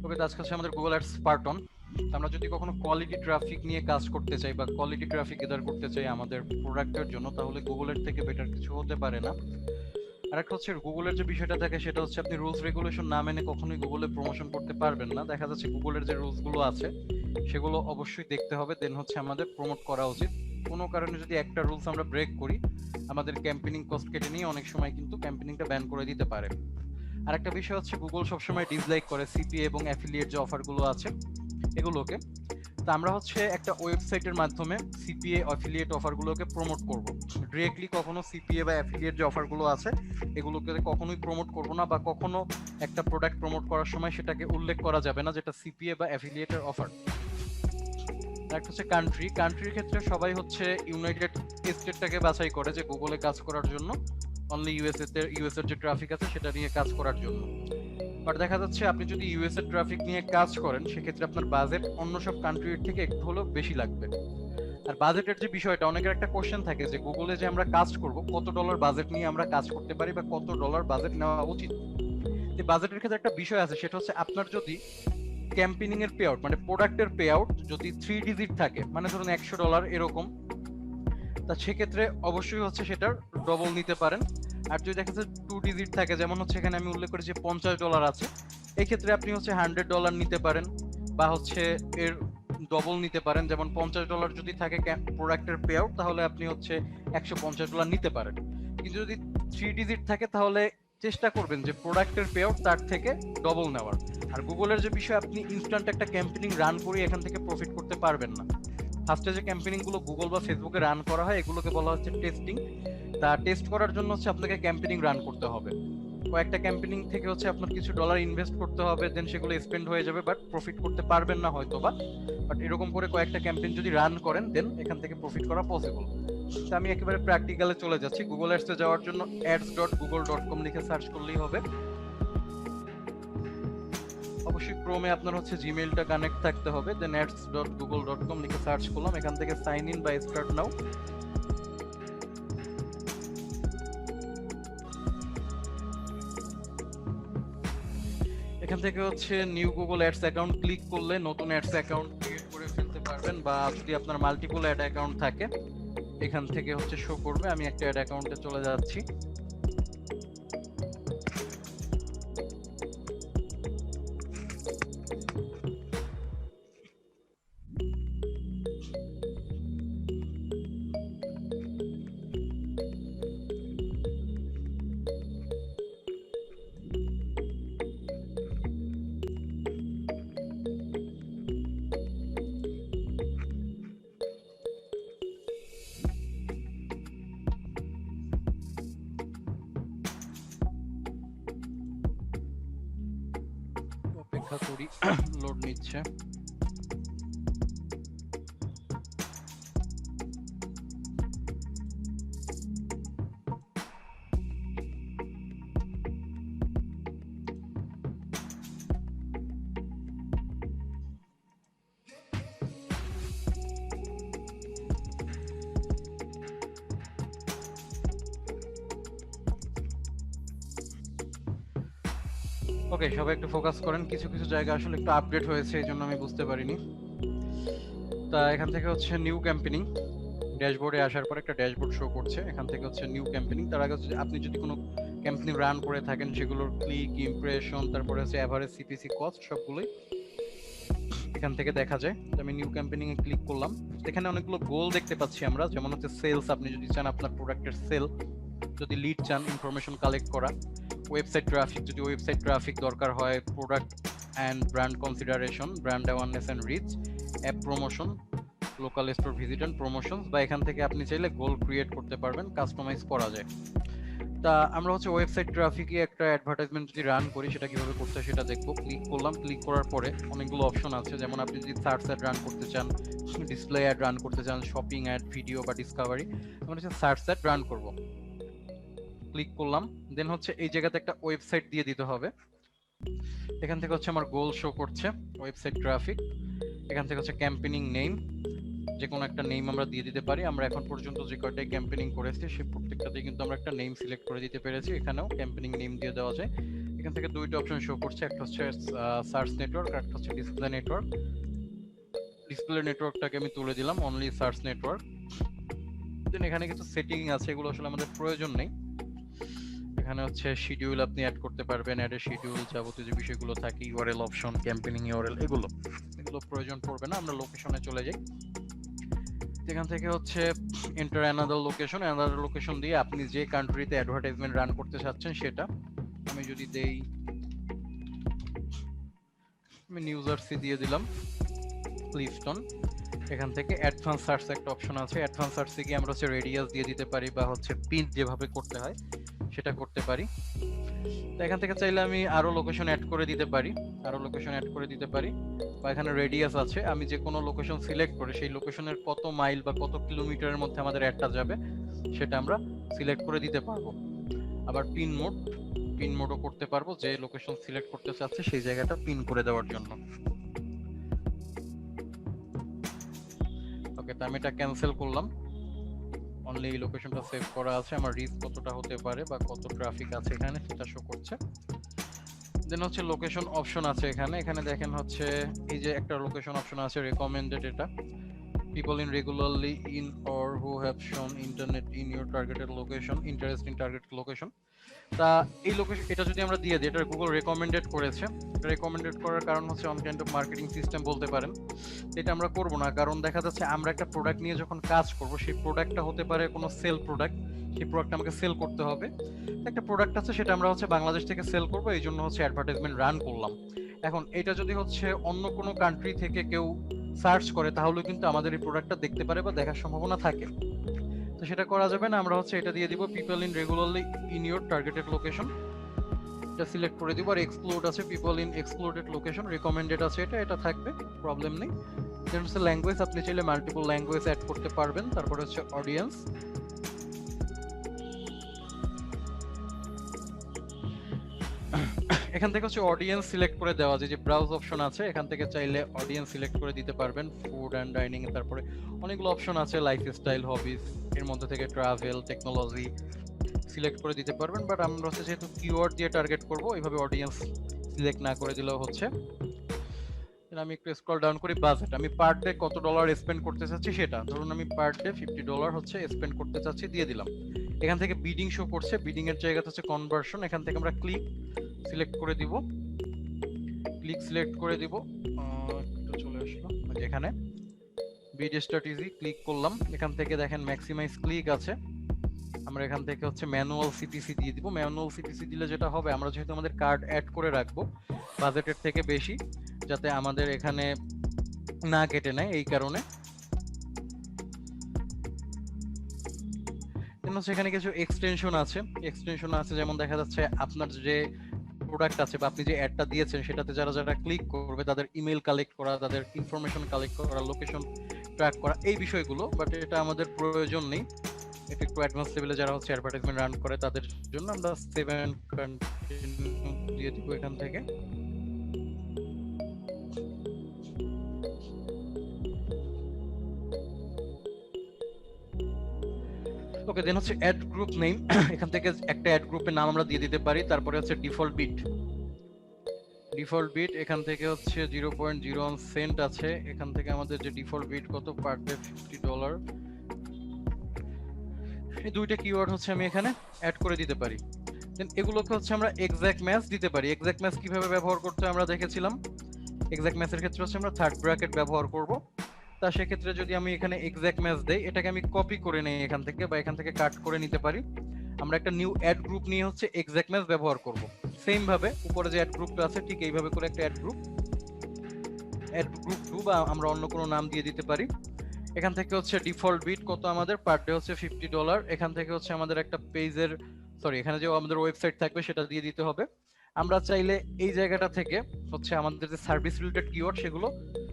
ওকে, তো আজকে হচ্ছে আমাদের গুগল অ্যাডস পার্ট অন। আমরা যদি কখনো কোয়ালিটি ট্রাফিক নিয়ে কাজ করতে চাই বা কোয়ালিটি ট্রাফিক গেদার করতে চাই আমাদের প্রোডাক্টের জন্য, তাহলে গুগলের থেকে বেটার কিছু হতে পারে না। আর একটা হচ্ছে গুগলের যে বিষয়টা থাকে সেটা হচ্ছে আপনি রুলস রেগুলেশন না মেনে কখনোই গুগলে প্রমোশন করতে পারবেন না। দেখা যাচ্ছে গুগলের যে রুলসগুলো আছে সেগুলো অবশ্যই দেখতে হবে, দেন হচ্ছে আমাদের প্রমোট করা উচিত। কোনো কারণে যদি একটা রুলস আমরা ব্রেক করি, আমাদের ক্যাম্পেনিং কস্ট কেটে নিয়ে অনেক সময় কিন্তু ক্যাম্পেনিংটা ব্যান করে দিতে পারে। আরেকটা বিষয় হচ্ছে গুগল সবসময় ডিসলাইক করে সিপিএ এবং অ্যাফিলিয়েট যে অফারগুলো আছে এগুলোকে। তো আমরা হচ্ছে একটা ওয়েবসাইটের মাধ্যমে সিপিএ অ্যাফিলিয়েট অফারগুলোকে প্রমোট করব। ডিরেক্টলি কখনো সিপিএ বা অ্যাফিলিয়েট যে অফারগুলো আছে এগুলোকে কখনোই প্রমোট করব না, বা কখনো একটা প্রোডাক্ট প্রমোট করার সময় সেটাকে উল্লেখ করা যাবে না যেটা সিপিএ বা অ্যাফিলিয়েটের অফার। একটা হচ্ছে কান্ট্রির ক্ষেত্রে সবাই হচ্ছে ইউনাইটেড স্টেটটাকে বাছাই করে যে গুগলে কাজ করার জন্য, অনলি ইউএস এর যে ট্রাফিক আছে সেটা নিয়ে কাজ করার জন্য। বাট দেখা যাচ্ছে আপনি যদি ইউএস এর ট্রাফিক নিয়ে কাজ করেন সেক্ষেত্রে আপনার বাজেট অন্য সব কান্ট্রির থেকে একটু হলেও বেশি লাগবে। আর বাজেটের যে বিষয়টা, অনেকের একটা কোশ্চেন থাকে যে গুগলে যে আমরা কাজ করব কত ডলার বাজেট নিয়ে আমরা কাজ করতে পারি বা কত ডলার বাজেট নেওয়া উচিত। এই বাজেটের ক্ষেত্রে একটা বিষয় আছে, সেটা হচ্ছে আপনার যদি ক্যাম্পেনিং এর পে আউট মানে প্রোডাক্টের পে আউট যদি 3 ডিজিট থাকে, মানে ধরুন $100 এরকম, তা সেক্ষেত্রে অবশ্যই হচ্ছে সেটার ডবল নিতে পারেন। আর যদি দেখা যাচ্ছে 2 ডিজিট থাকে, যেমন হচ্ছে এখানে আমি উল্লেখ করেছি $50 আছে, এই ক্ষেত্রে আপনি হচ্ছে $100 নিতে পারেন, বা হচ্ছে এর ডবল নিতে পারেন। যেমন $50 যদি থাকে প্রোডাক্টের পে আউট, তাহলে আপনি হচ্ছে $150 নিতে পারেন। কিন্তু যদি 3 ডিজিট থাকে তাহলে চেষ্টা করবেন যে প্রোডাক্টের পে আউট তার থেকে ডবল নেওয়ার। আর গুগলের যে বিষয়, আপনি ইনস্ট্যান্ট একটা ক্যাম্পেইনিং রান করে এখান থেকে প্রফিট করতে পারবেন না। ফার্স্টে যে ক্যাম্পেইনিং গুলো গুগল বা ফেসবুকে রান করা হয় এগুলোকে বলা হচ্ছে টেস্টিং। তা টেস্ট করার জন্য হচ্ছে আপনাকে ক্যাম্পেইনিং রান করতে হবে। কয়েকটা ক্যাম্পেইনিং থেকে হচ্ছে আপনার কিছু ডলার ইনভেস্ট করতে হবে, দেন সেগুলো স্পেন্ড হয়ে যাবে, বাট প্রফিট করতে পারবেন না হয়তো বা। বাট এরকম করে কয়েকটা ক্যাম্পেইন যদি রান করেন দেন এখান থেকে প্রফিট করা পসিবল। তো আমি একেবারে প্র্যাকটিক্যালে চলে যাচ্ছি। গুগল অ্যাডসে যাওয়ার জন্য ads.google.com লিখে সার্চ করলেই হবে। অবশ্যই ক্রোমে আপনার হচ্ছে জিমেইলটা কানেক্ট থাকতে হবে, দেন ads.google.com লিখে সার্চ করলাম, এখান থেকে সাইন ইন বা স্টার্ট নাও। এখান থেকে হচ্ছে new Google ads account click করলে নতুন অ্যাডস অ্যাকাউন্ট ক্রিয়েট করে ফেলতে পারবেন, বা যদি আপনার মাল্টিপল অ্যাড অ্যাকাউন্ট থাকে এখান থেকে হচ্ছে শো করবে। আমি একটা অ্যাড অ্যাকাউন্টে চলে যাচ্ছি। অপেক্ষা করি, লোড নিচ্ছে। ওকে, সবাই একটু ফোকাস করেন, কিছু কিছু জায়গা আসলে একটু আপডেট হয়েছে এই জন্য আমি বুঝতে পারিনি। তা এখান থেকে হচ্ছে নিউ ক্যাম্পেনিং, ড্যাশবোর্ডে আসার পর একটা ড্যাশবোর্ড শো করছে, এখান থেকে হচ্ছে নিউ ক্যাম্পেনিং। তার আগে হচ্ছে আপনি যদি কোনো ক্যাম্পেনিং রান করে থাকেন সেগুলোর ক্লিক, ইমপ্রেশন, তারপরে হচ্ছে অ্যাভারেজ সিপিসি কস্ট সবগুলোই এখান থেকে দেখা যায়। তো আমি নিউ ক্যাম্পেনিং এ ক্লিক করলাম। এখানে অনেকগুলো গোল দেখতে পাচ্ছি আমরা, যেমন হচ্ছে সেলস, আপনি যদি চান আপনার প্রোডাক্টের সেল, যদি লিড চান ইনফরমেশন কালেক্ট করা, ওয়েবসাইট ট্রাফিক যদি ওয়েবসাইট ট্রাফিক দরকার হয়, product and brand consideration, brand awareness and reach, app promotion, local store visit and promotion, বা এখান থেকে আপনি চাইলে গোল ক্রিয়েট করতে পারবেন, কাস্টমাইজ করা যায়। তা আমরা হচ্ছে ওয়েবসাইট ট্রাফিকে একটা অ্যাডভার্টাইজমেন্ট যদি রান করি সেটা কিভাবে করতে হয় সেটা দেখবো। ক্লিক করলাম, ক্লিক করার পরে অনেকগুলো অপশন আছে, যেমন আপনি যদি সার্চ অ্যাড রান করতে চান, ডিসপ্লে অ্যাড রান করতে চান, শপিং অ্যাড, ভিডিও বা ডিসকাভারি, আমরা হচ্ছে সার্চ অ্যাড রান করব। ক্লিক করলাম, দেন হচ্ছে এই জায়গাতে একটা ওয়েবসাইট দিয়ে দিতে হবে। এখান থেকে হচ্ছে আমার গোল শো করছে ওয়েবসাইট ট্রাফিক। এখান থেকে হচ্ছে ক্যাম্পেনিং নেম, যে কোনো একটা নেম আমরা দিয়ে দিতে পারি। আমরা এখন পর্যন্ত যে কয়টাই ক্যাম্পেনিং করেছি সেই প্রত্যেকটাতেই কিন্তু আমরা একটা নেম সিলেক্ট করে দিতে পেরেছি, এখানেও ক্যাম্পেনিং নেম দিয়ে দেওয়া যায়। এখান থেকে দুইটা অপশন শো করছে, একটা হচ্ছে সার্চ নেটওয়ার্ক আর একটা হচ্ছে ডিসপ্লে নেটওয়ার্ক। ডিসপ্লে নেটওয়ার্কটাকে আমি তুলে দিলাম, অনলি সার্চ নেটওয়ার্ক। দেন এখানে কিছু সেটিং আছে, এগুলো আসলে আমাদের প্রয়োজন নেই। এখানে হচ্ছে শিডিউল আপনি অ্যাড করতে পারবেন, অ্যাড এ শিডিউল, যাবতীয় যে বিষয়গুলো থাকে, ইউআরএল অপশন, ক্যাম্পেইনিং ইউআরএল, এগুলো প্রয়োজন পড়বে না। আমরা লোকেশনে চলে যাই। এখান থেকে হচ্ছে enter another location, another location দিয়ে আপনি যে কান্ট্রিতে অ্যাডভার্টাইজমেন্ট রান করতে চাচ্ছেন সেটা। আমি যদি দেই, আমি নিউ জার্সি দিয়ে দিলাম, ক্লিফটন। এখান থেকে অ্যাডভান্স সার্চ একটা অপশন আছে, অ্যাডভান্স সার্চে গিয়ে আমরা হচ্ছে রেডিয়াস দিয়ে দিতে পারি বা হচ্ছে পিন যেভাবে করতে হয় সেটা করতে পারি। তো এখান থেকে চাইলে আমি আরো লোকেশন অ্যাড করে দিতে পারি, বা এখানে রেডিয়াস আছে, আমি যে কোনো লোকেশন সিলেক্ট করে সেই লোকেশনের কত মাইল বা কত কিলোমিটারের মধ্যে আমাদের অ্যাডটা যাবে সেটা আমরা সিলেক্ট করে দিতে পারবো। আবার পিন মোডও করতে পারবো, যে লোকেশন সিলেক্ট করতে চাচ্ছে সেই জায়গাটা পিন করে দেওয়ার জন্য। ওকে, তো আমি এটা ক্যান্সেল করলাম। অনলি এই লোকেশনটা সেভ করা আছে, আমার রিচ কতটা হতে পারে বা কত ট্রাফিক আছে এখানে সেটা শো করছে। দেন হচ্ছে লোকেশন অপশন আছে এখানে দেখেন হচ্ছে এই যে একটা লোকেশন অপশন আছে রেকমেন্ডেড, এটা people in regularly in or who have shown internet in your targeted location, interest in targeted location। তা এই লোকেশন, এটা যদি আমরা দিয়ে দিই, এটা গুগল রেকমেন্ডেড করেছে। এটা রেকমেন্ডেড করার কারণ হচ্ছে on kind of marketing system বলতে পারেন। এটা আমরা করব না, কারণ দেখা যাচ্ছে আমরা একটা প্রোডাক্ট নিয়ে যখন কাজ করব, সেই প্রোডাক্টটা হতে পারে কোনো সেল প্রোডাক্ট, সেই প্রোডাক্ট আমাকে সেল করতে হবে। একটা প্রোডাক্ট আছে সেটা আমরা হচ্ছে বাংলাদেশ থেকে সেল করব, এই জন্য হচ্ছে অ্যাডভার্টাইজমেন্ট রান করলাম। এখন এটা যদি হচ্ছে অন্য কোনো কান্ট্রি থেকে কেউ সার্চ করে, তাহলে কিন্তু আমাদের এই প্রোডাক্টটা দেখতে পারে বা দেখার সম্ভাবনা থাকে। তো সেটা করা যাবে না, আমরা হচ্ছে এটা দিয়ে দিব people in regularly in your targeted location, এটা সিলেক্ট করে দিব। আর এক্সক্লুড আছে, people in excluded location, recommended আছে, এটা থাকবে, প্রবলেম নেই। দেন হচ্ছে ল্যাঙ্গুয়েজ, আপনি চাইলে মাল্টিপল ল্যাঙ্গুয়েজ অ্যাড করতে পারবেন। তারপরে হচ্ছে অডিয়েন্স, এখান থেকে হচ্ছে অডিয়েন্স সিলেক্ট করে দেওয়া যায়, যে ব্রাউজ অপশন আছে, এখান থেকে চাইলে অডিয়েন্স সিলেক্ট করে দিতে পারবেন। ফুড অ্যান্ড ডাইনিং, তারপরে অনেকগুলো অপশন আছে, লাইফস্টাইল, হবিস, এর মধ্যে থেকে ট্রাভেল, টেকনোলজি সিলেক্ট করে দিতে পারবেন। বাট আমরা হচ্ছে যেহেতু কিওয়ার্ড দিয়ে টার্গেট করব, এইভাবে অডিয়েন্স সিলেক্ট না করে দিলেও হচ্ছে। আমি একটু স্ক্রল ডাউন করি, বাজেট, আমি পার ডে কত ডলার স্পেন্ড করতে চাচ্ছি সেটা, ধরুন আমি পার ডে $50 হচ্ছে স্পেন্ড করতে চাচ্ছি, দিয়ে দিলাম। এখান থেকে বিডিং শো করছে, বিডিং এর জায়গাতে হচ্ছে কনভার্সন, এখান থেকে আমরা ক্লিক সিলেক্ট করে দিব, একটু চলে আসলো এখানে বিড স্ট্র্যাটেজি, ক্লিক করলাম। এখান থেকে দেখেন ম্যাক্সিমাইজ ক্লিক আছে, আমরা এখান থেকে হচ্ছে ম্যানুয়াল সিপিসি দিয়ে দিব। ম্যানুয়াল সিপিসি দিলে যেটা হবে, আমরা যেহেতু আমাদের কার্ড অ্যাড করে রাখবো বাজেটের থেকে বেশি, যাতে আমাদের এখানে না কেটে নেয়, এই কারণে। সেখানে কিছু এক্সটেনশন আছে, যেমন দেখা যাচ্ছে আপনার যে প্রোডাক্ট আছে বা আপনি যে অ্যাডটা দিয়েছেন সেটাতে যারা যারা ক্লিক করবে তাদের ইমেল কালেক্ট করা, তাদের ইনফরমেশন কালেক্ট করা, লোকেশন ট্র্যাক করা, এই বিষয়গুলো। বাট এটা আমাদের প্রয়োজন নেই, এটা একটু অ্যাডভান্স লেভেলে যারা হচ্ছে অ্যাডভার্টাইজমেন্ট রান করে তাদের জন্য। আমরা 7 কন্টিনিউ দিয়ে দিব এখান থেকে। ওকে, দেন হচ্ছে অ্যাড গ্রুপ নেম, এখান থেকে একটা অ্যাড গ্রুপের নাম আমরা দিয়ে দিতে পারি। তারপরে হচ্ছে ডিফল্ট বিট, এখান থেকে হচ্ছে 0.01 সেন্ট আছে, এখান থেকে আমাদের যে ডিফল্ট বিট কত, পার ডে $50, এই দুইটা কিওয়ার্ড হচ্ছে আমি এখানে অ্যাড করে দিতে পারি। দেন এগুলোকে হচ্ছে আমরা এক্সাক্ট ম্যাচ দিতে পারি। এক্সাক্ট ম্যাচ কিভাবে ব্যবহার করতে আমরা দেখেছিলাম, এক্সাক্ট ম্যাচের ক্ষেত্রে হচ্ছে আমরা থার্ড ব্র্যাকেট ব্যবহার করব। তা সেক্ষেত্রে যদি আমি এখানে এক্সাক্ট ম্যাচ দেই, এটাকে আমি কপি করে নেই এখান থেকে, বা এখান থেকে কাট করে নিতে পারি। আমরা একটা নিউ অ্যাড গ্রুপ নিয়ে হচ্ছে এক্সাক্ট ম্যাচ ব্যবহার করব। সেম ভাবে উপরে যে অ্যাড গ্রুপটা আছে ঠিক এইভাবে করে একটা অ্যাড গ্রুপ 2 বা আমরা অন্য কোনো নাম দিয়ে দিতে পারি। এখান থেকে হচ্ছে ডিফল্ট বিট কত, আমাদের পার ডে হচ্ছে $50। এখান থেকে হচ্ছে আমাদের একটা পেজের, এখানে যে আমাদের ওয়েবসাইট থাকবে সেটা দিয়ে দিতে হবে। আমরা চাইলে এই জায়গাটা থেকে হচ্ছে আমাদের যে সার্ভিস রিলেটেড কিওয়ার্ড সেগুলো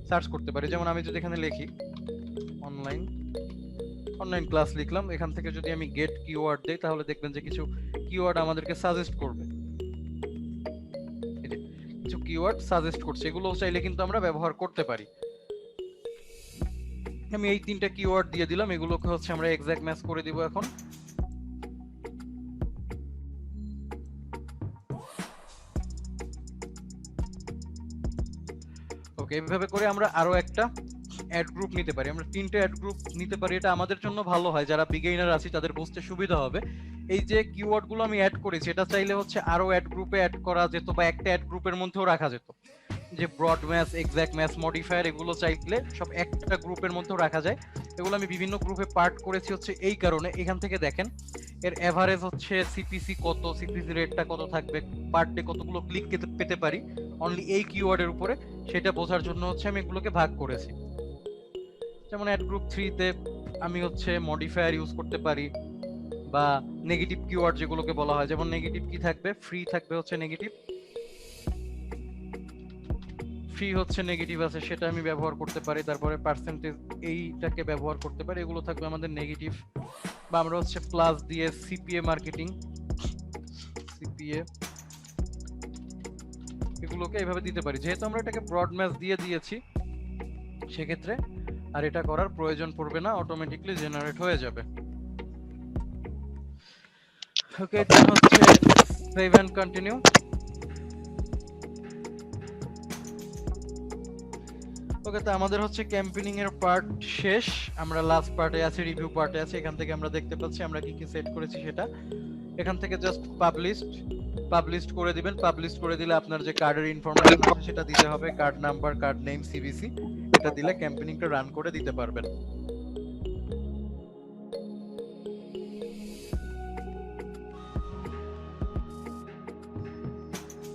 সার্চ করতে পারি। যেমন আমি যদি এখানে লিখি অনলাইন ক্লাস লিখলাম, এখান থেকে যদি আমি গেট কিওয়ার্ড দেই তাহলে দেখবেন যে কিছু কিওয়ার্ড আমাদেরকে সাজেস্ট করবে, কিছু কিওয়ার্ড সাজেস্ট করছে, এগুলো চাইলে কিন্তু আমরা ব্যবহার করতে পারি। আমি এই 3টা কিওয়ার্ড দিয়ে দিলাম, এগুলোকে হচ্ছে আমরা এক্সাক্ট ম্যাচ করে দিব এখন। ওকে, এইভাবে করে আমরা আরো একটা অ্যাড গ্রুপ নিতে পারি। আমরা 3টে অ্যাড গ্রুপ নিতে পারি। এটা আমাদের জন্য ভালো হয়, যারা বিগিনার আছি তাদের বুঝতে সুবিধা হবে। এই যে কিওয়ার্ড গুলো আমি অ্যাড করেছি, এটা চাইলে হচ্ছে আরো অ্যাড গ্রুপে অ্যাড করা যেত, বা একটা অ্যাড গ্রুপের মধ্যেও রাখা যেত। যে broad match, exact match, modifier, এগুলো চাইলে সব একটা গ্রুপের মধ্যেও রাখা যায়। এগুলো আমি বিভিন্ন গ্রুপে পার্ট করেছি হচ্ছে এই কারণে। এখান থেকে দেখেন এর এভারেজ হচ্ছে সিপিসি কত, সিপিসি রেটটা কত থাকবে, পার ডে কতগুলো ক্লিক পেতে পারি অনলি এই কিওয়ার্ডের উপরে, সেটা বোঝার জন্য হচ্ছে আমি এগুলোকে ভাগ করেছি। যেমন অ্যাড গ্রুপ 3 তে আমি হচ্ছে মডিফায়ার ইউজ করতে পারি, বা নেগেটিভ কিওয়ার্ড যেগুলোকে বলা হয়, যেমন নেগেটিভ কি থাকবে, ফ্রি থাকবে হচ্ছে নেগেটিভ, ফ্রি হচ্ছে নেগেটিভ আছে সেটা আমি ব্যবহার করতে পারি। তারপরে পার্সেন্টেজ এইটাকে ব্যবহার করতে পারি, এগুলো থাকবে আমাদের নেগেটিভ। বা আমরা হচ্ছে প্লাস দিয়ে সিপিএ মার্কেটিং, সিপিএ এগুলোকে এইভাবে দিতে পারি। যেহেতু আমরা এটাকে ব্রড ম্যাচ দিয়ে দিয়েছি, সেক্ষেত্রে আর এটা করার প্রয়োজন পড়বে না, অটোমেটিকলি জেনারেট হয়ে যাবে। ওকে, এটা হচ্ছে সেভ এন্ড কন্টিনিউ। ওকে, তো আমাদের হচ্ছে ক্যাম্পেইনিং এর পার্ট শেষ। আমরা লাস্ট পার্টে আছি, রিভিউ পার্টে আছি। এখান থেকে আমরা দেখতে পাচ্ছি আমরা কি কি সেট করেছি সেটা। এখান থেকে জাস্ট পাবলিশড করে দিবেন। পাবলিশড করে দিলে আপনার যে কার্ডের ইনফরমেশন আছে সেটা দিতে হবে, card number, card name, CVC, এটা দিলে ক্যাম্পেইনিংটা রান করে দিতে পারবেন।